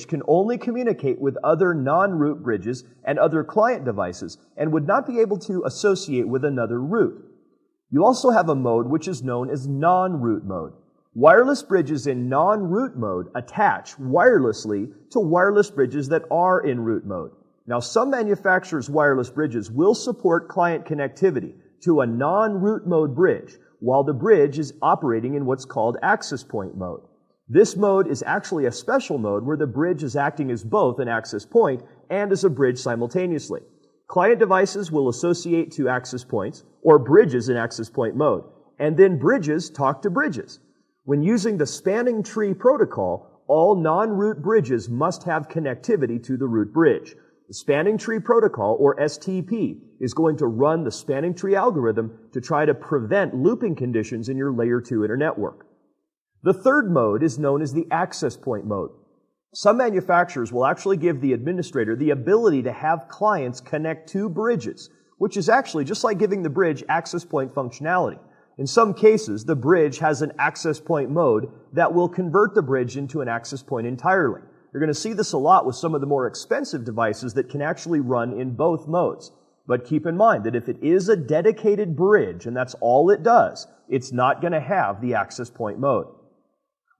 can only communicate with other non-root bridges and other client devices and would not be able to associate with another root. You also have a mode which is known as non-root mode. Wireless bridges in non-root mode attach wirelessly to wireless bridges that are in root mode. Now, some manufacturers' wireless bridges will support client connectivity to a non-root mode bridge while the bridge is operating in what's called access point mode. This mode is actually a special mode where the bridge is acting as both an access point and as a bridge simultaneously. Client devices will associate to access points or bridges in access point mode, and then bridges talk to bridges. When using the spanning tree protocol, all non-root bridges must have connectivity to the root bridge. The spanning tree protocol, or STP, is going to run the spanning tree algorithm to try to prevent looping conditions in your layer 2 internetwork. The third mode is known as the access point mode. Some manufacturers will actually give the administrator the ability to have clients connect to bridges, which is actually just like giving the bridge access point functionality. In some cases, the bridge has an access point mode that will convert the bridge into an access point entirely. You're going to see this a lot with some of the more expensive devices that can actually run in both modes. But keep in mind that if it is a dedicated bridge, and that's all it does, it's not going to have the access point mode.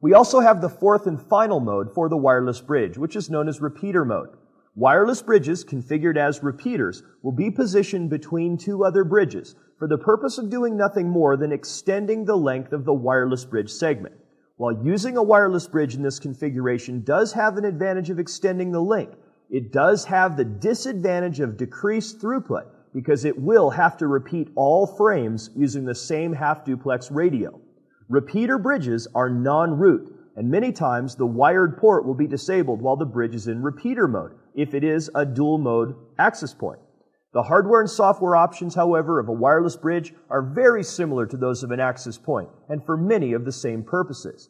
We also have the fourth and final mode for the wireless bridge, which is known as repeater mode. Wireless bridges configured as repeaters will be positioned between two other bridges for the purpose of doing nothing more than extending the length of the wireless bridge segment. While using a wireless bridge in this configuration does have an advantage of extending the link, it does have the disadvantage of decreased throughput because it will have to repeat all frames using the same half-duplex radio. Repeater bridges are non-root, and many times the wired port will be disabled while the bridge is in repeater mode, if it is a dual-mode access point. The hardware and software options, however, of a wireless bridge are very similar to those of an access point, and for many of the same purposes.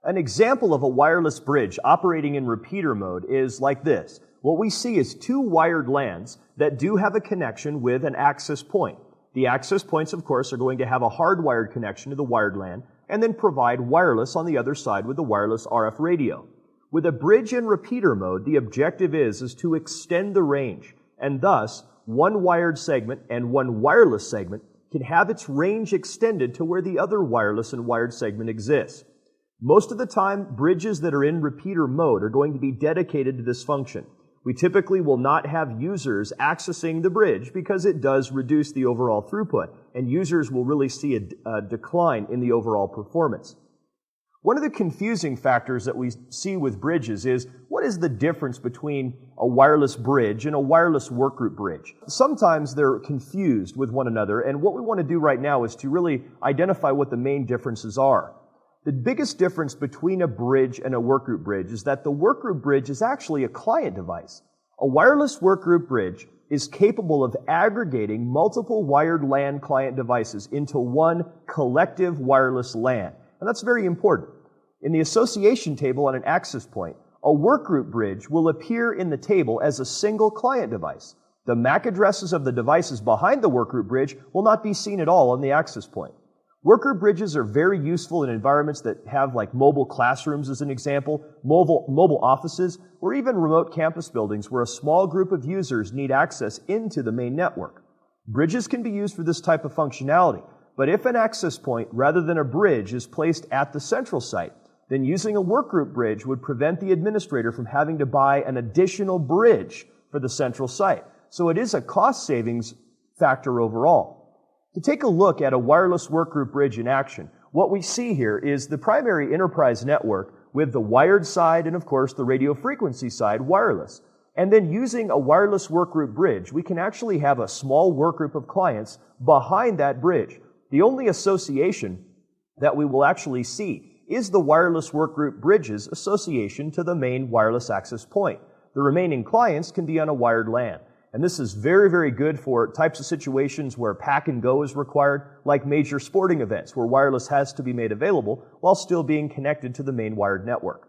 An example of a wireless bridge operating in repeater mode is like this. What we see is two wired LANs that do have a connection with an access point. The access points, of course, are going to have a hardwired connection to the wired LAN and then provide wireless on the other side with the wireless RF radio. With a bridge in repeater mode, the objective is to extend the range, and thus one wired segment and one wireless segment can have its range extended to where the other wireless and wired segment exists. Most of the time, bridges that are in repeater mode are going to be dedicated to this function. We typically will not have users accessing the bridge because it does reduce the overall throughput, and users will really see a decline in the overall performance. One of the confusing factors that we see with bridges is what is the difference between a wireless bridge and a wireless workgroup bridge? Sometimes they're confused with one another, and what we want to do right now is to really identify what the main differences are. The biggest difference between a bridge and a workgroup bridge is that the workgroup bridge is actually a client device. A wireless workgroup bridge is capable of aggregating multiple wired LAN client devices into one collective wireless LAN. And that's very important. In the association table on an access point, a workgroup bridge will appear in the table as a single client device. The MAC addresses of the devices behind the workgroup bridge will not be seen at all on the access point. Worker bridges are very useful in environments that have like mobile classrooms as an example, mobile offices, or even remote campus buildings where a small group of users need access into the main network. Bridges can be used for this type of functionality, but if an access point rather than a bridge is placed at the central site, then using a workgroup bridge would prevent the administrator from having to buy an additional bridge for the central site. So it is a cost savings factor overall. To take a look at a wireless workgroup bridge in action, what we see here is the primary enterprise network with the wired side and, of course, the radio frequency side wireless. And then using a wireless workgroup bridge, we can actually have a small workgroup of clients behind that bridge. The only association that we will actually see is the wireless workgroup bridge's association to the main wireless access point. The remaining clients can be on a wired LAN. And this is very, very good for types of situations where pack and go is required, like major sporting events where wireless has to be made available while still being connected to the main wired network.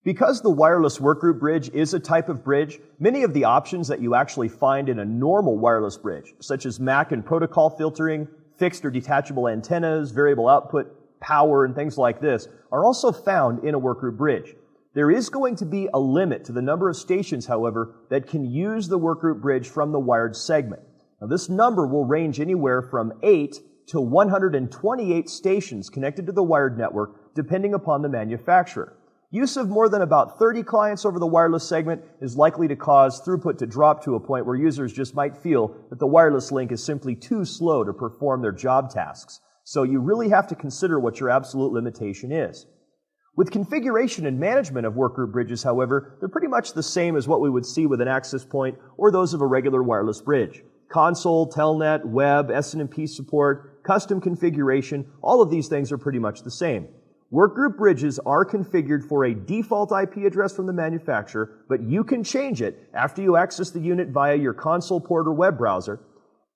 Because the wireless workgroup bridge is a type of bridge, many of the options that you actually find in a normal wireless bridge, such as MAC and protocol filtering, fixed or detachable antennas, variable output power and things like this are also found in a workgroup bridge. There is going to be a limit to the number of stations, however, that can use the workgroup bridge from the wired segment. Now, this number will range anywhere from 8 to 128 stations connected to the wired network, depending upon the manufacturer. Use of more than about 30 clients over the wireless segment is likely to cause throughput to drop to a point where users just might feel that the wireless link is simply too slow to perform their job tasks. So you really have to consider what your absolute limitation is. With configuration and management of workgroup bridges, however, they're pretty much the same as what we would see with an access point or those of a regular wireless bridge. Console, telnet, web, SNMP support, custom configuration, all of these things are pretty much the same. Workgroup bridges are configured for a default IP address from the manufacturer, but you can change it after you access the unit via your console port or web browser,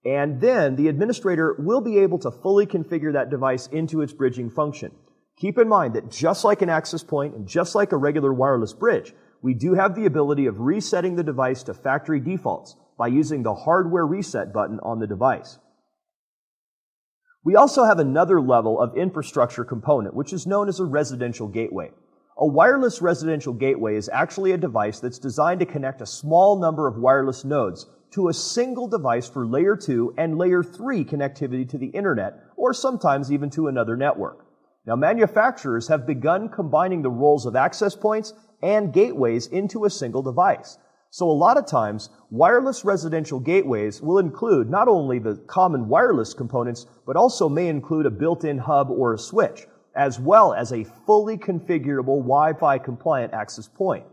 and then the administrator will be able to fully configure that device into its bridging function. Keep in mind that just like an access point and just like a regular wireless bridge, we do have the ability of resetting the device to factory defaults by using the hardware reset button on the device. We also have another level of infrastructure component, which is known as a residential gateway. A wireless residential gateway is actually a device that's designed to connect a small number of wireless nodes to a single device for layer 2 and layer 3 connectivity to the internet, or sometimes even to another network. Now, manufacturers have begun combining the roles of access points and gateways into a single device. So a lot of times, wireless residential gateways will include not only the common wireless components, but also may include a built-in hub or a switch, as well as a fully configurable Wi-Fi compliant access point.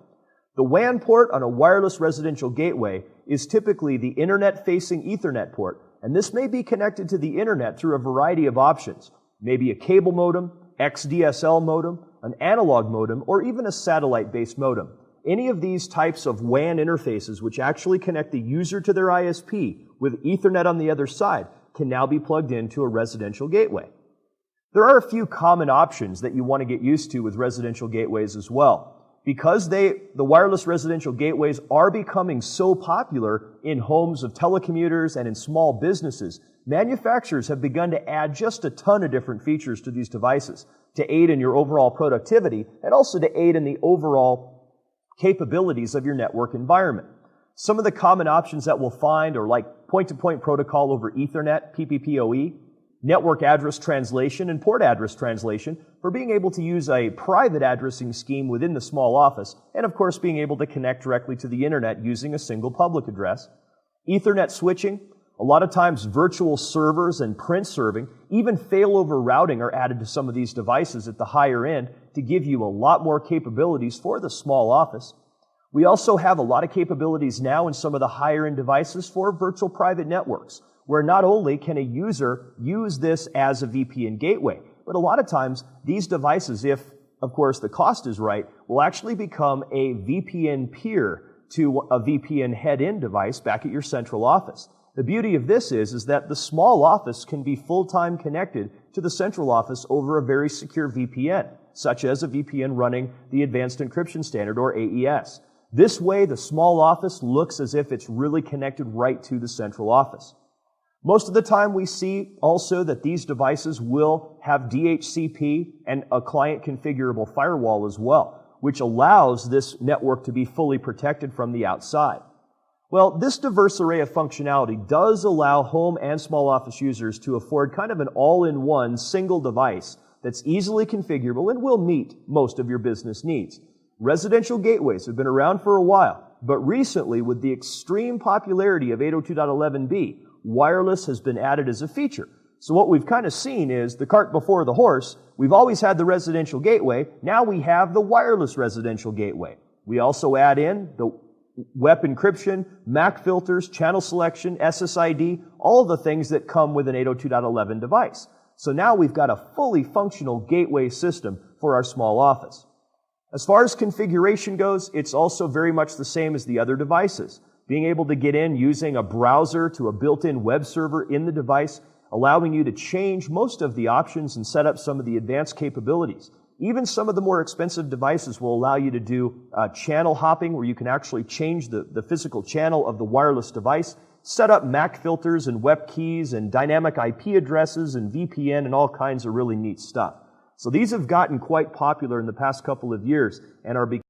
The WAN port on a wireless residential gateway is typically the internet-facing Ethernet port, and this may be connected to the internet through a variety of options. Maybe a cable modem, XDSL modem, an analog modem, or even a satellite-based modem. Any of these types of WAN interfaces, which actually connect the user to their ISP with Ethernet on the other side, can now be plugged into a residential gateway. There are a few common options that you want to get used to with residential gateways as well. Because the wireless residential gateways are becoming so popular in homes of telecommuters and in small businesses, manufacturers have begun to add just a ton of different features to these devices to aid in your overall productivity and also to aid in the overall capabilities of your network environment. Some of the common options that we'll find are like point-to-point protocol over Ethernet, PPPoE, network address translation, and port address translation for being able to use a private addressing scheme within the small office, and of course being able to connect directly to the internet using a single public address. Ethernet switching, a lot of times virtual servers and print serving, even failover routing are added to some of these devices at the higher end to give you a lot more capabilities for the small office. We also have a lot of capabilities now in some of the higher end devices for virtual private networks, where not only can a user use this as a VPN gateway, but a lot of times these devices, if of course the cost is right, will actually become a VPN peer to a VPN head-in device back at your central office. The beauty of this is that the small office can be full-time connected to the central office over a very secure VPN, such as a VPN running the Advanced Encryption Standard, or AES. This way, the small office looks as if it's really connected right to the central office. Most of the time, we see also that these devices will have DHCP and a client configurable firewall as well, which allows this network to be fully protected from the outside. Well, this diverse array of functionality does allow home and small office users to afford kind of an all-in-one single device that's easily configurable and will meet most of your business needs. Residential gateways have been around for a while, but recently, with the extreme popularity of 802.11b, wireless has been added as a feature. So what we've kind of seen is the cart before the horse. We've always had the residential gateway. Now we have the wireless residential gateway. We also add in the web encryption, MAC filters, channel selection, SSID, all of the things that come with an 802.11 device. So now we've got a fully functional gateway system for our small office. As far as configuration goes, it's also very much the same as the other devices. Being able to get in using a browser to a built-in web server in the device, allowing you to change most of the options and set up some of the advanced capabilities. Even some of the more expensive devices will allow you to do channel hopping, where you can actually change the physical channel of the wireless device, set up MAC filters and web keys and dynamic IP addresses and VPN and all kinds of really neat stuff. So these have gotten quite popular in the past couple of years and are becoming